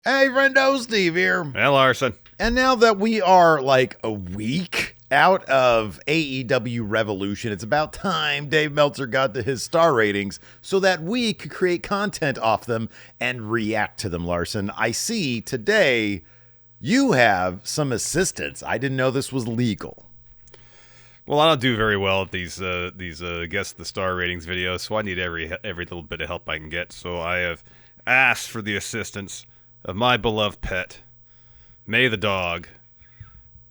Hey, Friendo, Steve here. Hey, Larson. And now that we are like a week out of AEW Revolution, it's about time Dave Meltzer got to his star ratings so that we could create content off them and react to them, Larson. I see today you have some assistance. I didn't know this was legal. Well, I don't do very well at these guess the star ratings videos, so I need every little bit of help I can get. So I have asked for the assistance of my beloved pet, May the dog,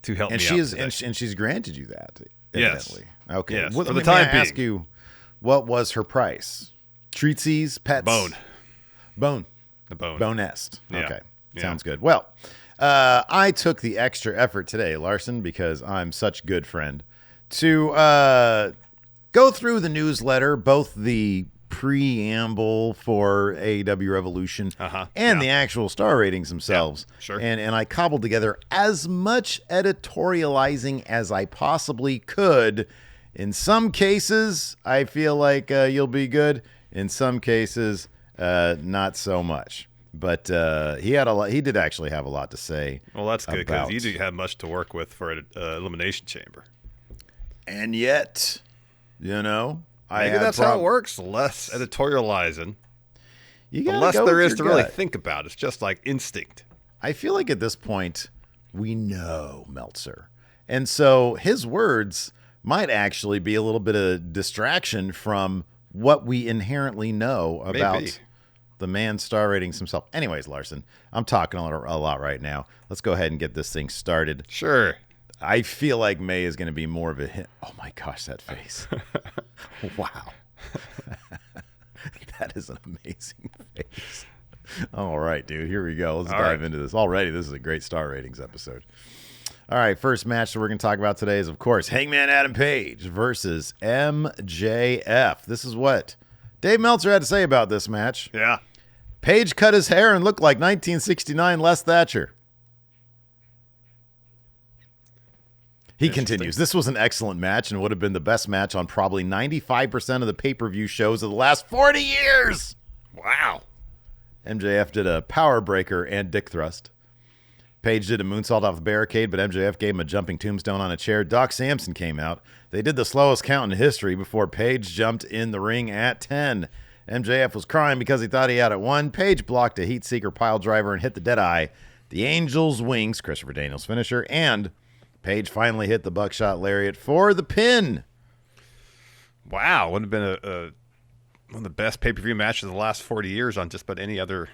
to help me out today. And she's granted you that, evidently. Yes. Okay. Yes, Well, for the may I time being. ask you, what was her price? Treatsies, pets? Bone. The bone. Bonest. Yeah. Okay. Yeah. Sounds good. Well, I took the extra effort today, Larson, because I'm such a good friend, to go through the newsletter, both the preamble for AEW Revolution and the actual star ratings themselves. Yeah, sure. And I cobbled together as much editorializing as I possibly could. In some cases, I feel like you'll be good. In some cases, not so much. But he had a lot. He did actually have a lot to say. Well, that's good because you didn't have much to work with for an Elimination Chamber. And yet, you know, maybe that's how it works. Less editorializing. The less there is to really think about. It's just like instinct. I feel like at this point, we know Meltzer. And so his words might actually be a little bit of distraction from what we inherently know about the man's star ratings himself. Anyways, Larson, I'm talking a lot right now. Let's go ahead and get this thing started. Sure. I feel like May is going to be more of a hit. Oh my gosh, that face. Wow. That is an amazing face. All right, dude, here we go. Let's dive into this. Already, this is a great star ratings episode. All right, first match that we're going to talk about today is, of course, Hangman Adam Page versus MJF. This is what Dave Meltzer had to say about this match. Yeah. Page cut his hair and looked like 1969 Les Thatcher. He continues, this was an excellent match and would have been the best match on probably 95% of the pay-per-view shows of the last 40 years. Wow. MJF did a power breaker and dick thrust. Page did a moonsault off the barricade, but MJF gave him a jumping tombstone on a chair. Doc Samson came out. They did the slowest count in history before Page jumped in the ring at 10. MJF was crying because he thought he had it won. Page blocked a heat seeker pile driver and hit the Deadeye. The Angel's Wings, Christopher Daniels' finisher, and Page finally hit the buckshot lariat for the pin. Wow, would have been one of the best pay-per-view matches of the last 40 years on just about any other.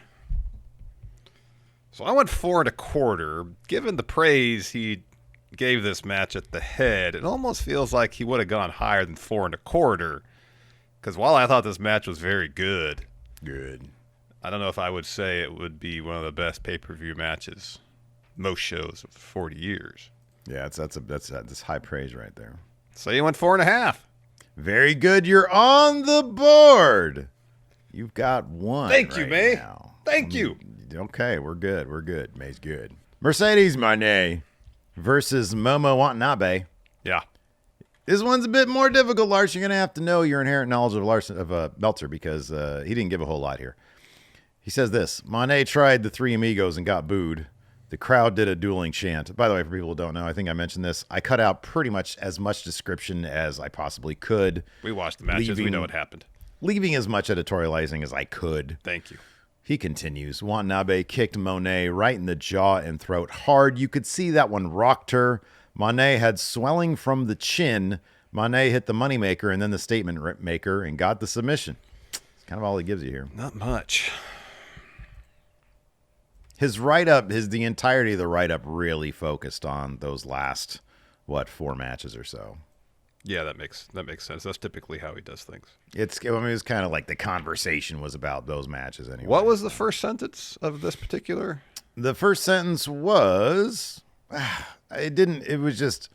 So I went 4.25. Given the praise he gave this match at the head, it almost feels like he would have gone higher than 4.25. Because while I thought this match was very good, I don't know if I would say it would be one of the best pay-per-view matches most shows of 40 years. Yeah, that's high praise right there. So you went 4.5. Very good. You're on the board. You've got one. Thank you, May. Now. Thank you. Okay, we're good. We're good. May's good. Mercedes Marné versus Momo Watanabe. Yeah. This one's a bit more difficult, Larson. You're going to have to know your inherent knowledge of Meltzer because he didn't give a whole lot here. He says this, Marné tried the Three Amigos and got booed. The crowd did a dueling chant. By the way, for people who don't know, I think I mentioned this. I cut out pretty much as much description as I possibly could. We watched the matches. We know what happened. Leaving as much editorializing as I could. Thank you. He continues. Watanabe kicked Monet right in the jaw and throat hard. You could see that one rocked her. Monet had swelling from the chin. Monet hit the moneymaker and then the statement maker and got the submission. It's kind of all he gives you here. Not much. His write-up, the entirety of the write-up really focused on those last, 4 matches or so. Yeah, that makes sense. That's typically how he does things. It was kind of like the conversation was about those matches anyway. What was the first sentence of this particular? The first sentence was, it was just,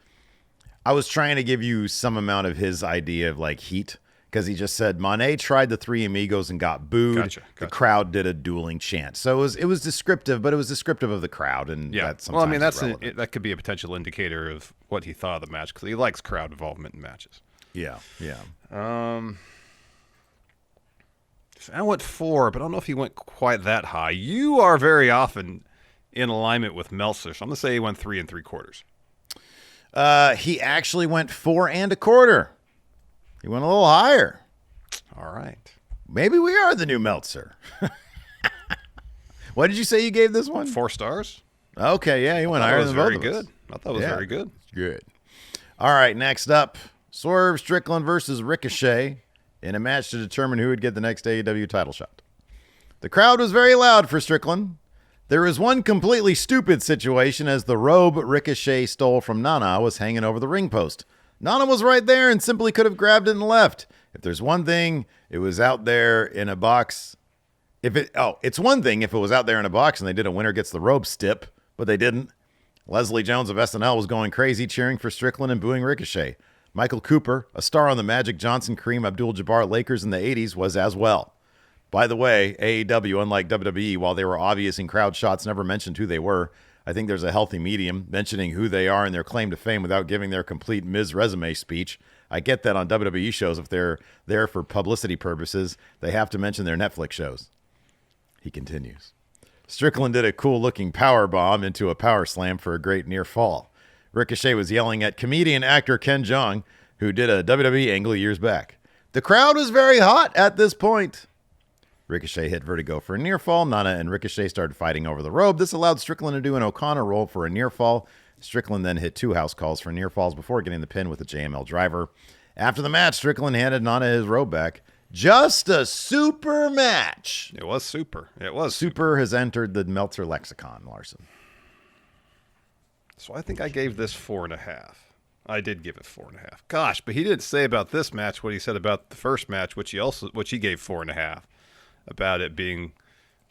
I was trying to give you some amount of his idea of like heat. Because he just said, Monet tried the Three Amigos and got booed. Gotcha. The crowd did a dueling chant. So it was descriptive, but it was descriptive of the crowd. And that sometimes that could be a potential indicator of what he thought of the match because he likes crowd involvement in matches. Yeah. I went 4, but I don't know if he went quite that high. You are very often in alignment with Meltzer, so I'm going to say he went 3 3/4. He actually went 4 1/4. He went a little higher. All right. Maybe we are the new Meltzer. What did you say you gave this one? 4 stars. Okay, yeah, he went higher than both of us. Very good. I thought it was very good. Good. All right, next up, Swerve Strickland versus Ricochet in a match to determine who would get the next AEW title shot. The crowd was very loud for Strickland. There was one completely stupid situation as the robe Ricochet stole from Nana was hanging over the ring post. Nana was right there and simply could have grabbed it and left. If there's one thing, it was out there in a box. It's one thing if it was out there in a box and they did a winner gets the robe stip, but they didn't. Leslie Jones of SNL was going crazy cheering for Strickland and booing Ricochet. Michael Cooper, a star on the Magic Johnson Kareem Abdul-Jabbar Lakers in the 80s, was as well. By the way, AEW, unlike WWE, while they were obvious in crowd shots, never mentioned who they were. I think there's a healthy medium mentioning who they are and their claim to fame without giving their complete Ms. resume speech. I get that on WWE shows, if they're there for publicity purposes, they have to mention their Netflix shows. He continues. Strickland did a cool-looking power bomb into a power slam for a great near fall. Ricochet was yelling at comedian actor Ken Jeong, who did a WWE angle years back. The crowd was very hot at this point. Ricochet hit Vertigo for a near fall. Nana and Ricochet started fighting over the robe. This allowed Strickland to do an O'Connor roll for a near fall. Strickland then hit 2 house calls for near falls before getting the pin with a JML driver. After the match, Strickland handed Nana his robe back. Just a super match. It was super. It was super. Has entered the Meltzer lexicon, Larson. So I think I gave this 4.5. I did give it 4.5. Gosh, but he didn't say about this match what he said about the first match, which he gave 4.5, about it being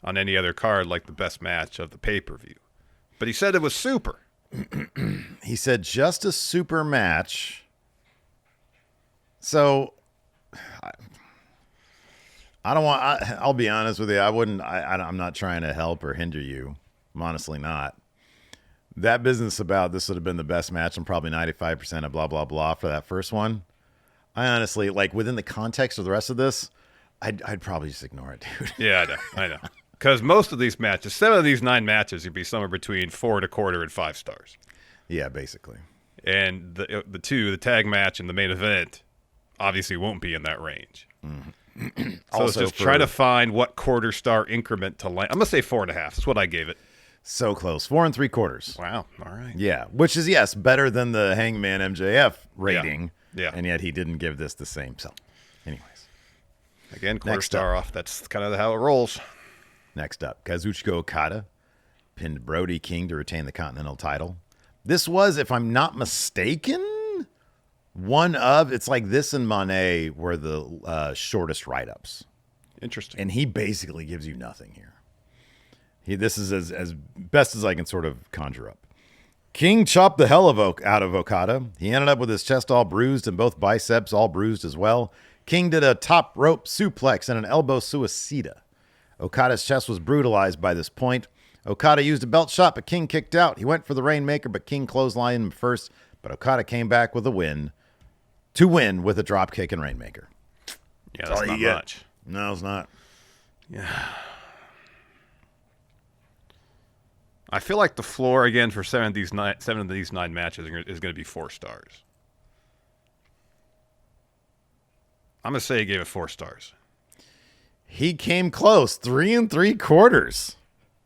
on any other card like the best match of the pay-per-view. But he said it was super. He said just a super match. So I'll be honest with you. I'm not trying to help or hinder you. I'm honestly not. That business about this would have been the best match and probably 95% of blah, blah, blah for that first one. I honestly, like, within the context of the rest of this, I'd probably just ignore it, dude. Yeah, I know. Because most of these matches, 7 of these 9 matches, would be somewhere between 4 1/4 and 5 stars. Yeah, basically. And the tag match and the main event obviously won't be in that range. Mm-hmm. So also just try to find what quarter star increment to land. I'm going to say 4.5. That's what I gave it. So close. 4 3/4. Wow. All right. Yeah. Which is, yes, better than the Hangman MJF rating. Yeah. And yet he didn't give this the same. So, anyways. Again, quarter star off. That's kind of how it rolls. Next up, Kazuchika Okada pinned Brody King to retain the Continental title. This was, if I'm not mistaken, it's like this and Monet were the shortest write-ups. Interesting. And he basically gives you nothing here. This is as best as I can sort of conjure up. King chopped the hell out of Okada. He ended up with his chest all bruised and both biceps all bruised as well. King did a top rope suplex and an elbow suicida. Okada's chest was brutalized by this point. Okada used a belt shot, but King kicked out. He went for the Rainmaker, but King clotheslined him first. But Okada came back with a win to win with a drop kick and Rainmaker. Yeah, that's not much. No, it's not. Yeah. I feel like the floor again for 7 of these 9 matches is going to be 4 stars. I'm going to say he gave it 4 stars. He came close. 3 3/4.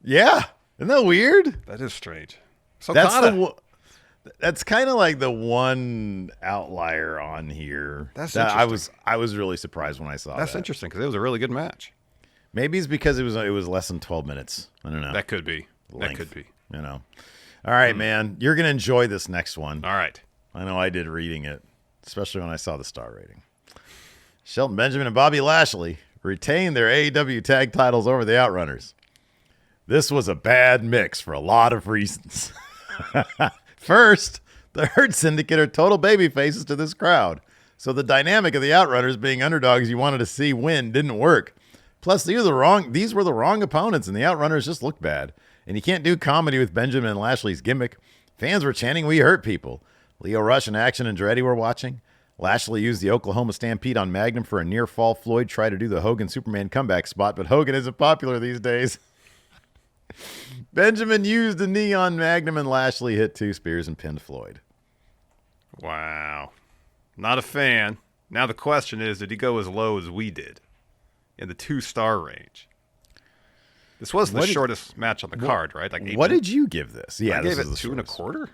Yeah. Isn't that weird? That is strange. So that's kind of like the one outlier on here. That's interesting. I was really surprised when I saw that. That's interesting because it was a really good match. Maybe it's because it was less than 12 minutes. I don't know. That could be. Length, that could be. You know. All right, man. You're going to enjoy this next one. All right. I know I did reading it, especially when I saw the star rating. Shelton Benjamin and Bobby Lashley retained their AEW tag titles over the Outrunners. This was a bad mix for a lot of reasons. First, the Hurt Syndicate are total baby faces to this crowd. So the dynamic of the Outrunners being underdogs you wanted to see win didn't work. Plus, these were the wrong opponents, and the Outrunners just looked bad. And you can't do comedy with Benjamin and Lashley's gimmick. Fans were chanting, "We hurt people." Leo Rush and Action Andretti were watching. Lashley used the Oklahoma Stampede on Magnum for a near fall. Floyd tried to do the Hogan Superman comeback spot, but Hogan isn't popular these days. Benjamin used the knee on Magnum, and Lashley hit 2 spears and pinned Floyd. Wow. Not a fan. Now the question is, did he go as low as we did in the 2-star range? This was the shortest match on the card, right? Like 8 what minutes? did you give this? Yeah, I this gave is it the 2 shortest. 1/4.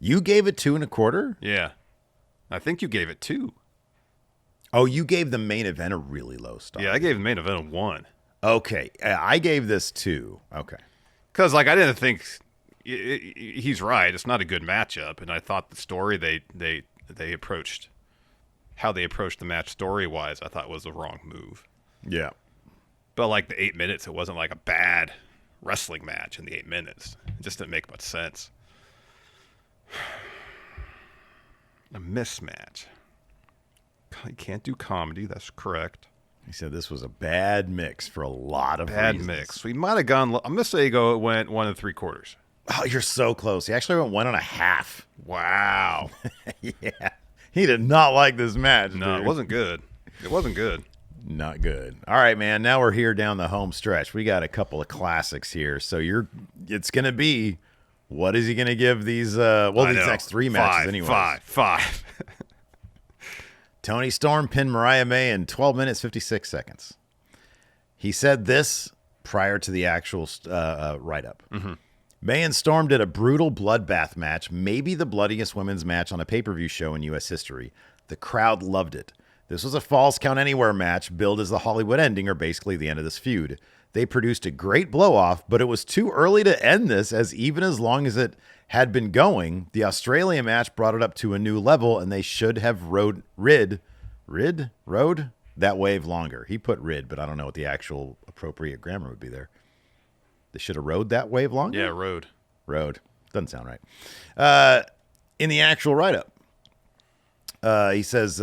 You gave it 2 1/4? Yeah. I think you gave it 2. Oh, you gave the main event a really low star. Yeah, I gave the main event a 1. Okay, I gave this 2. Okay. Because, like, I didn't think he's right. It's not a good matchup, and I thought the story they approached, how they approached the match story-wise, I thought was the wrong move. Yeah. But, like, the 8 minutes, it wasn't like a bad wrestling match in the 8 minutes. It just didn't make much sense. A mismatch. You can't do comedy. That's correct. He said this was a bad mix for a lot of Bad reasons. mix. We might have gone. I'm gonna say it went 1 3/4. Oh, you're so close. He actually went 1 1/2. Wow. Yeah. He did not like this match. No, dude. it wasn't good. It wasn't good. Not good. All right, man. Now we're here down the home stretch. We got a couple of classics here. So it's gonna be, what is he gonna give these? These next 3 matches anyway. Five. Tony Storm pinned Mariah May in 12 minutes 56 seconds. He said this prior to the actual write-up. Mm-hmm. May and Storm did a brutal bloodbath match, maybe the bloodiest women's match on a pay-per-view show in U.S. history. The crowd loved it. This was a Falls Count Anywhere match, billed as the Hollywood ending, or basically the end of this feud. They produced a great blow-off, but it was too early to end this, as even as long as it had been going, the Australia match brought it up to a new level, and they should have rode that wave longer. He put rid, but I don't know what the actual appropriate grammar would be there. They should have rode that wave longer? Yeah, rode. Doesn't sound right. In the actual write-up, he says,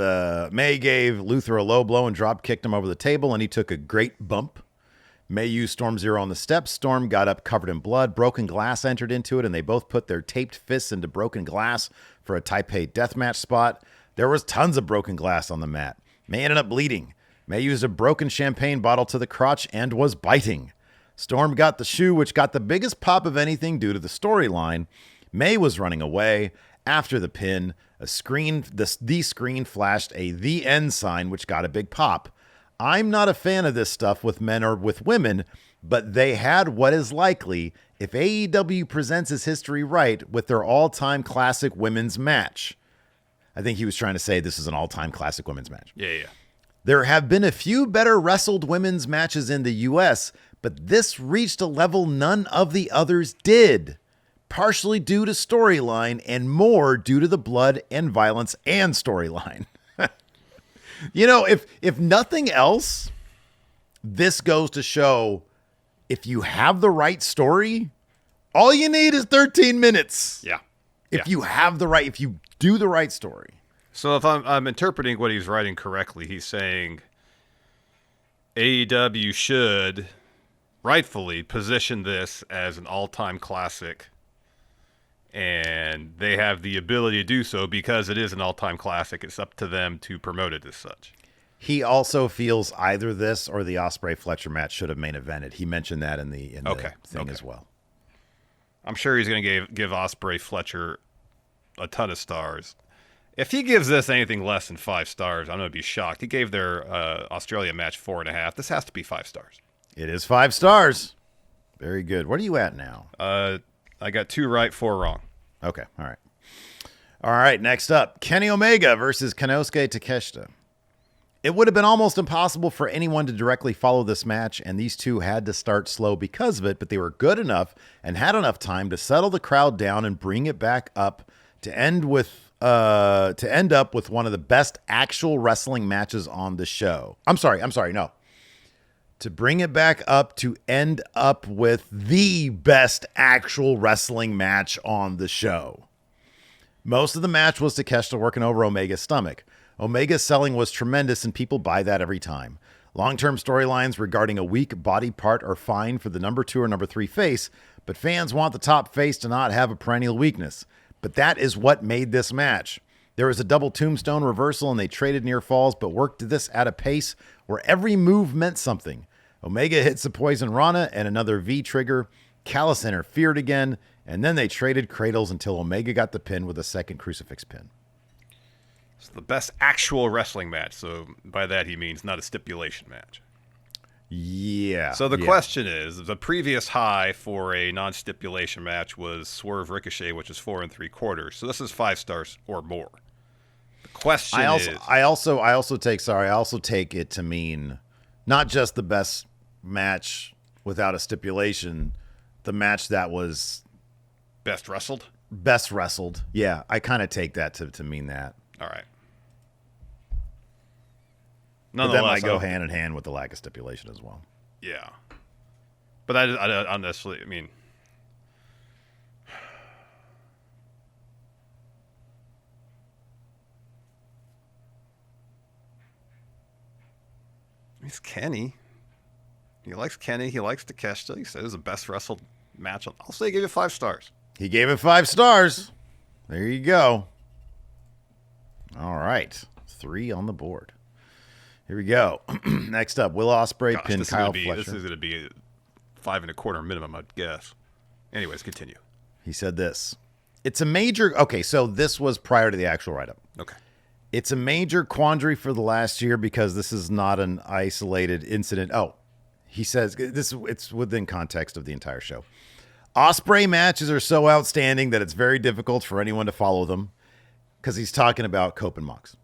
May gave Luther a low blow and drop-kicked him over the table, and he took a great bump. May used Storm Zero on the steps. Storm got up covered in blood. Broken Glass entered into it, and they both put their taped fists into broken glass for a Taipei deathmatch spot. There was tons of broken glass on the mat. May ended up bleeding. May used a broken champagne bottle to the crotch and was biting. Storm got the shoe, which got the biggest pop of anything due to the storyline. May was running away. After the pin, the screen flashed a "The End" sign, which got a big pop. I'm not a fan of this stuff with men or with women, but they had what is likely, if AEW presents its history right, with their all-time classic women's match. I think he was trying to say this is an all-time classic women's match. Yeah. There have been a few better wrestled women's matches in the U.S., but this reached a level none of the others did, partially due to storyline and more due to the blood and violence and storyline. You know, if nothing else, this goes to show if you have the right story, all you need is 13 minutes. Yeah. If you do the right story. So if I'm interpreting what he's writing correctly, he's saying AEW should rightfully position this as an all-time classic, and they have the ability to do so because it is an all-time classic. It's up to them to promote it as such. He also feels either this or the Ospreay Fletcher match should have main evented. He mentioned that in the thing as well. I'm sure he's going to give Ospreay Fletcher a ton of stars. If he gives this anything less than 5 stars, I'm going to be shocked. He gave their Australia match 4.5. This has to be 5 stars. It is 5 stars. Very good. What are you at now? I got 2 right, 4 wrong. Okay. All right. All right. Next up, Kenny Omega versus Konosuke Takeshita. It would have been almost impossible for anyone to directly follow this match, and these two had to start slow because of it, but they were good enough and had enough time to settle the crowd down and bring it back up to end up with one of the best actual wrestling matches on the show. I'm sorry, no. To bring it back up to end up with the best actual wrestling match on the show. Most of the match was Takeshita working over Omega's stomach. Omega's selling was tremendous, and people buy that every time. Long-term storylines regarding a weak body part are fine for the number 2 or number 3 face, but fans want the top face to not have a perennial weakness. But that is what made this match. There was a double tombstone reversal, and they traded near falls, but worked this at a pace where every move meant something. Omega hits the poison Rana and another V-trigger. Callis interfered again, and then they traded cradles until Omega got the pin with a second crucifix pin. It's the best actual wrestling match. So by that he means not a stipulation match. Yeah. So the question is, the previous high for a non-stipulation match was Swerve Ricochet, which is 4 3/4. So this is 5 stars or more. The question is, I also take it to mean not just the best match without a stipulation, the match that was best wrestled. Best wrestled. Yeah, I kind of take that to mean that. All right. But that might go hand in hand with the lack of stipulation as well. Yeah. But I honestly, I mean, he's Kenny. He likes Kenny. He likes Takeshita. He said it was the best wrestled match. I'll say he gave it 5 stars. He gave it 5 stars. There you go. All right. 3 on the board. Here we go. Next up, Will Ospreay pinned Kyle Fletcher. This is going to be 5 1/4 minimum, I'd guess. Anyways, continue. He said this. It's a major... Okay, so this was prior to the actual write-up. Okay. It's a major quandary for the last year because this is not an isolated incident. Oh, he says it's within context of the entire show. Ospreay matches are so outstanding that it's very difficult for anyone to follow them because he's talking about Cope and Mox.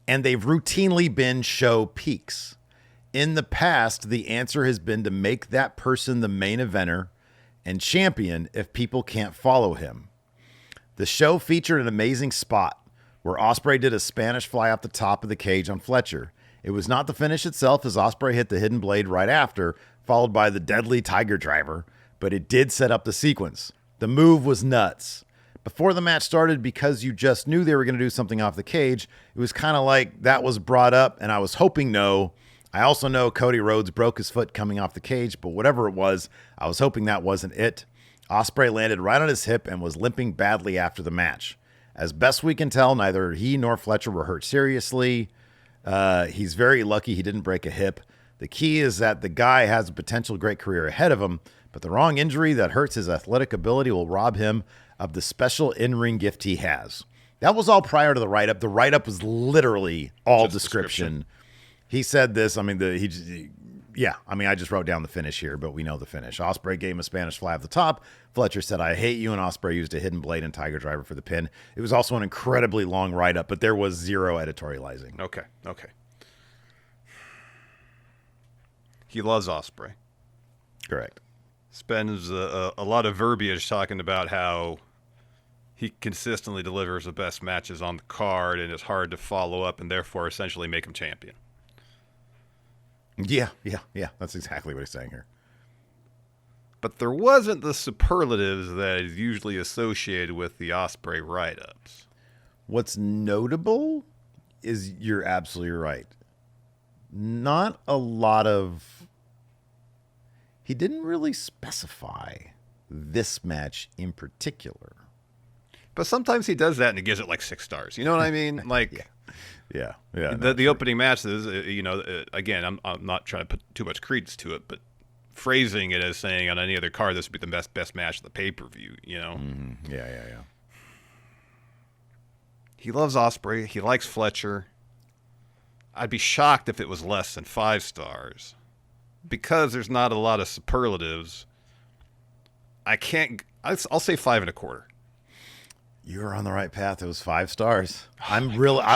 And they've routinely been show peaks. In the past, the answer has been to make that person the main eventer and champion if people can't follow him. The show featured an amazing spot where Ospreay did a Spanish fly off the top of the cage on Fletcher. It was not the finish itself as Ospreay hit the hidden blade right after, followed by the deadly Tiger Driver, but it did set up the sequence. The move was nuts. Before the match started, because you just knew they were going to do something off the cage, it was kind of like that was brought up, and I was hoping no. I also know Cody Rhodes broke his foot coming off the cage, but whatever it was, I was hoping that wasn't it. Ospreay landed right on his hip and was limping badly after the match. As best we can tell, neither he nor Fletcher were hurt seriously. He's very lucky he didn't break a hip. The key is that the guy has a potential great career ahead of him, but the wrong injury that hurts his athletic ability will rob him of the special in-ring gift he has. That was all prior to the write-up. The write-up was literally all just description. He said this. I mean, I just wrote down the finish here, but we know the finish. Ospreay gave him a Spanish fly off the top. Fletcher said, "I hate you," and Ospreay used a hidden blade and Tiger Driver for the pin. It was also an incredibly long write-up, but there was zero editorializing. Okay. He loves Ospreay. Correct. Spends a lot of verbiage talking about how he consistently delivers the best matches on the card and it's hard to follow up and therefore essentially make him champion. Yeah. That's exactly what he's saying here. But there wasn't the superlatives that is usually associated with the Ospreay write-ups. What's notable is you're absolutely right. Not a lot of... He didn't really specify this match in particular. But sometimes he does that and he gives it like 6 stars. You know what I mean? Like, yeah. The opening match is, again, I'm not trying to put too much credence to it, but phrasing it as saying on any other card, this would be the best match of the pay-per-view, you know? Mm-hmm. Yeah. He loves Ospreay. He likes Fletcher. I'd be shocked if it was less than 5 stars. Because there's not a lot of superlatives, I'll say 5 1/4. You were on the right path. It was 5 stars. I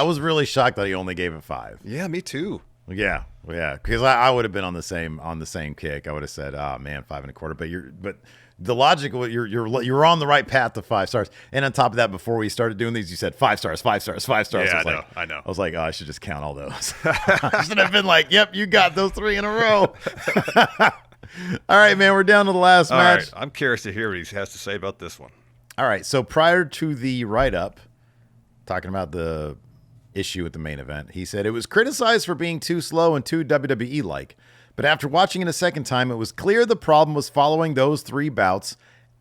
was really shocked that he only gave it 5. Yeah, me too. Yeah. Because I would have been on the same kick. I would have said, "Oh man, 5 1/4." But the logic, you're on the right path to 5 stars. And on top of that, before we started doing these, you said 5 stars, 5 stars, 5 stars. Yeah, I know. I was like, oh, I should just count all those. I should have been like, "Yep, you got those 3 in a row." All right, man, we're down to the last match. Right, I'm curious to hear what he has to say about this one. All right, so prior to the write-up, talking about the issue at the main event, he said, "It was criticized for being too slow and too WWE-like. But after watching it a second time, it was clear the problem was following those 3 bouts.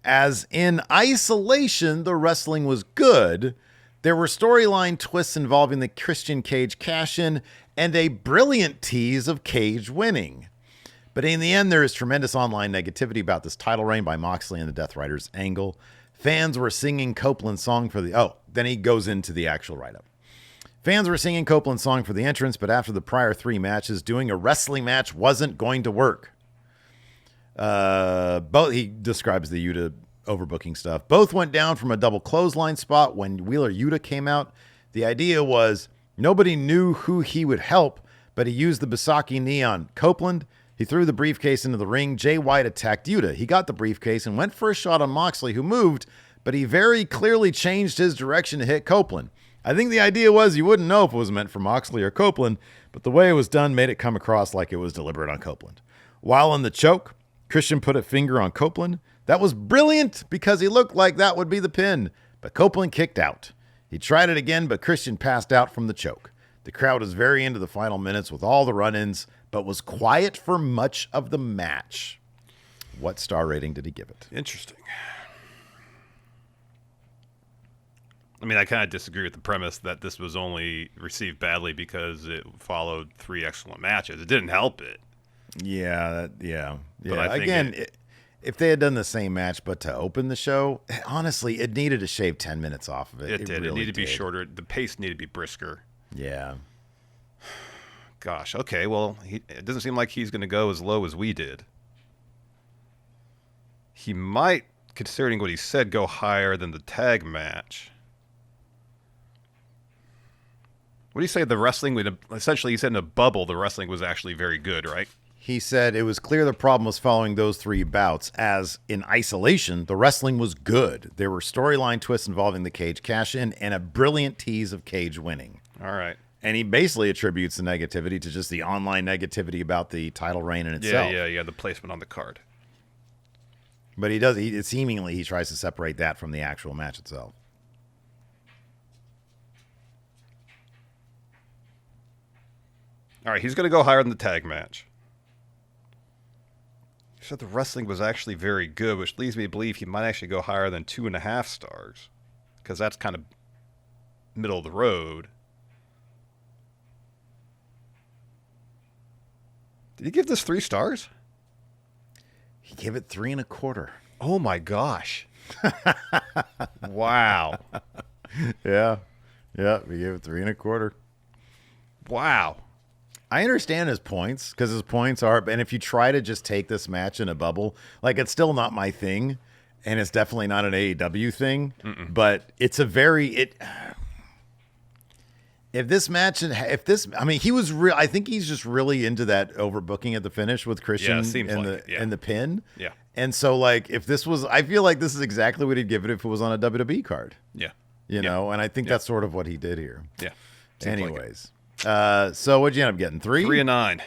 As in isolation, the wrestling was good. There were storyline twists involving the Christian Cage cash-in and a brilliant tease of Cage winning. But in the end, there is tremendous online negativity about this title reign by Moxley and the Death Riders angle. Fans were singing Copeland's song for the... Oh, then he goes into the actual write-up. Fans were singing Copeland's song for the entrance, but after the prior 3 matches, doing a wrestling match wasn't going to work. He describes the Yuta overbooking stuff. Both went down from a double clothesline spot when Wheeler Yuta came out. The idea was nobody knew who he would help, but he used the Basaki knee on Copeland. He threw the briefcase into the ring. Jay White attacked Yuta. He got the briefcase and went for a shot on Moxley, who moved, but he very clearly changed his direction to hit Copeland. I think the idea was you wouldn't know if it was meant for Moxley or Copeland, but the way it was done made it come across like it was deliberate on Copeland. While in the choke, Christian put a finger on Copeland. That was brilliant because he looked like that would be the pin, but Copeland kicked out. He tried it again, but Christian passed out from the choke. The crowd was very into the final minutes with all the run-ins, but was quiet for much of the match. What star rating did he give it? Interesting. I mean, I kind of disagree with the premise that this was only received badly because it followed 3 excellent matches. It didn't help it. Yeah. But I think again, if they had done the same match, but to open the show, honestly, it needed to shave 10 minutes off of it. It did. Really it needed to be did. shorter. The pace needed to be brisker. Yeah. Gosh. Okay. Well, it doesn't seem like he's going to go as low as we did. He might, considering what he said, go higher than the tag match. What do you say? The wrestling would essentially, he said in a bubble, the wrestling was actually very good, right? He said it was clear the problem was following those 3 bouts, as in isolation, the wrestling was good. There were storyline twists involving the Cage cash-in and a brilliant tease of Cage winning. All right. And he basically attributes the negativity to just the online negativity about the title reign in itself. Yeah, the placement on the card. But he seemingly he tries to separate that from the actual match itself. All right, he's going to go higher than the tag match. He said the wrestling was actually very good, which leads me to believe he might actually go higher than 2.5 stars, because that's kind of middle of the road. Did he give this 3 stars? He gave it 3 1/4. Oh my gosh. Wow. Yeah, he gave it 3 1/4. Wow. I understand his points, because his points are, and if you try to just take this match in a bubble, like, it's still not my thing, and it's definitely not an AEW thing, but it's a very, he was real. I think he's just really into that overbooking at the finish with Christian and the pin. Yeah. And so, like, if this was, I feel like this is exactly what he'd give it if it was on a WWE card. Yeah. You know, and I think that's sort of what he did here. Yeah. Anyways. So what'd you end up getting? 3? 3 and 9.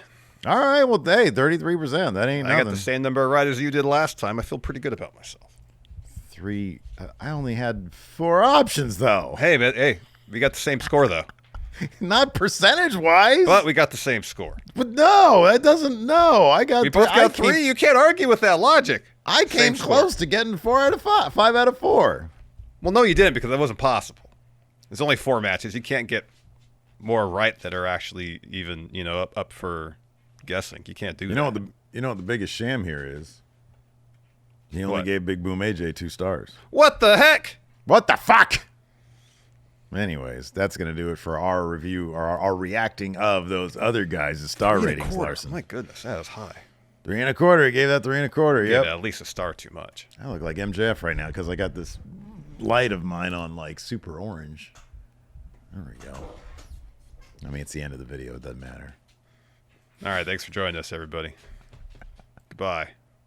All right. Well, hey, 33%. That ain't nothing. I got the same number of right as you did last time. I feel pretty good about myself. 3. I only had 4 options, though. Hey, man. Hey, we got the same score, though. Not percentage-wise. But we got the same score. But no, that doesn't. No, I got. We both got 3. You can't argue with that logic. I came close to getting 4 out of 5. 5 out of 4. Well, no, you didn't, because that wasn't possible. There's only 4 matches. You can't get more right that are actually even, up for guessing. You can't do that. You know what the biggest sham here is? He only gave Big Boom AJ 2 stars. What the heck? What the fuck? Anyways, that's going to do it for our review, or our reacting of those other guys' star ratings, Larson. My goodness, that is high. 3 1/4. He gave that 3 1/4. Yep. At least a star too much. I look like MJF right now because I got this light of mine on, like, super orange. There we go. I mean, it's the end of the video. It doesn't matter. All right. Thanks for joining us, everybody. Goodbye.